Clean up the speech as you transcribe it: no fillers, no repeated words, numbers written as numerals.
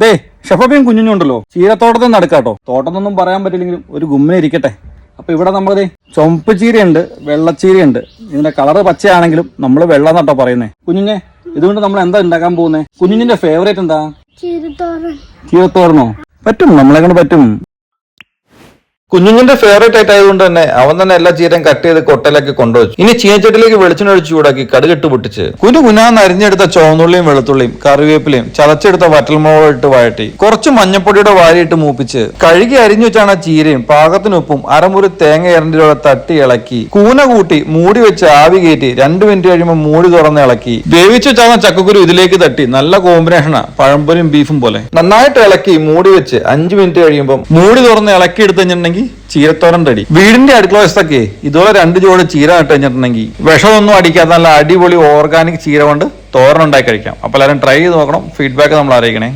ദേ ഷെഫബിയും കുഞ്ഞുണ്ടല്ലോ ചീരത്തോട്ടത്തിൽ നടക്കാട്ടോ. തോട്ടത്തൊന്നും പറയാൻ പറ്റില്ലെങ്കിലും ഒരു ഗുമ്മിനെ ഇരിക്കട്ടെ. അപ്പൊ ഇവിടെ നമ്മളത് ചുമപ്പ് ചീരയുണ്ട്, വെള്ളച്ചീരയുണ്ട്. ഇതിന്റെ കളറ് പച്ചയാണെങ്കിലും നമ്മൾ വെള്ളം നട്ടോ പറയുന്നേ. കുഞ്ഞിനെ ഇതുകൊണ്ട് നമ്മൾ എന്താ ഉണ്ടാക്കാൻ പോകുന്നേ? കുഞ്ഞിന്റെ ഫേവറേറ്റ് എന്താ? ചീരത്തോരനോ? പറ്റും, നമ്മളെ കൊണ്ട് പറ്റും. കുഞ്ഞുഞ്ഞിന്റെ ഫേവറേറ്റ് ആയതുകൊണ്ട് തന്നെ അവൻ തന്നെ എല്ലാ ചീരയും കട്ട് ചെയ്ത് കൊട്ടയിലേക്ക് കൊണ്ടുവച്ചു. ഇനി ചീനച്ചട്ടിലേക്ക് വെളിച്ചെണ്ണ ഒഴിച്ച് ചൂടാക്കി കടുകിട്ട് പൊട്ടിച്ച് കുനാന്ന് അരിഞ്ഞെടുത്ത ചുവന്നുള്ളിയും വെളുത്തുള്ളിയും കറിവേപ്പിലയും ചതച്ചെടുത്ത വറ്റൽമുളക് ഇട്ട് വഴറ്റി കുറച്ച് മഞ്ഞപ്പൊടിയുടെ വാരിയിട്ട് മൂപ്പിച്ച് കഴുകി അരിഞ്ഞു വെച്ചാണ് ചീരയും പാകത്തിനൊപ്പും അരമുറി തേങ്ങ ഇരണ്ടിലൂടെ തട്ടി ഇളക്കി കൂന കൂട്ടി മൂടി വെച്ച് ആവി കയറ്റി 2 മിനിറ്റ് കഴിയുമ്പോൾ മൂടി തുറന്ന് ഇളക്കി വേവിച്ചു വെച്ചാൽ ചക്കക്കുരു ഇതിലേക്ക് തട്ടി നല്ല കോമ്പിനേഷനാ പഴംപൊരിയും ബീഫും പോലെ. നന്നായിട്ട് ഇളക്കി മൂടി വെച്ച് 5 മിനിറ്റ് കഴിയുമ്പോൾ മൂടി തുറന്ന് ഇളക്കി എടുത്ത് കഴിഞ്ഞിട്ടുണ്ടെങ്കിൽ ചീരത്തോരൻ റെഡി. വീടിന്റെ അടുക്കള വശത്തൊക്കെ ഇതുപോലെ 2 ജോഡി ചീര നട്ട് കഴിഞ്ഞിട്ടുണ്ടെങ്കിൽ വിഷമൊന്നും അടിക്കാത്ത നല്ല അടിപൊളി ഓർഗാനിക് ചീര കൊണ്ട് തോരൻ ഉണ്ടാക്കി കഴിക്കാം. അപ്പൊ എല്ലാവരും ട്രൈ ചെയ്ത് നോക്കണം. ഫീഡ്ബാക്ക് നമ്മൾ അറിയിക്കണേ.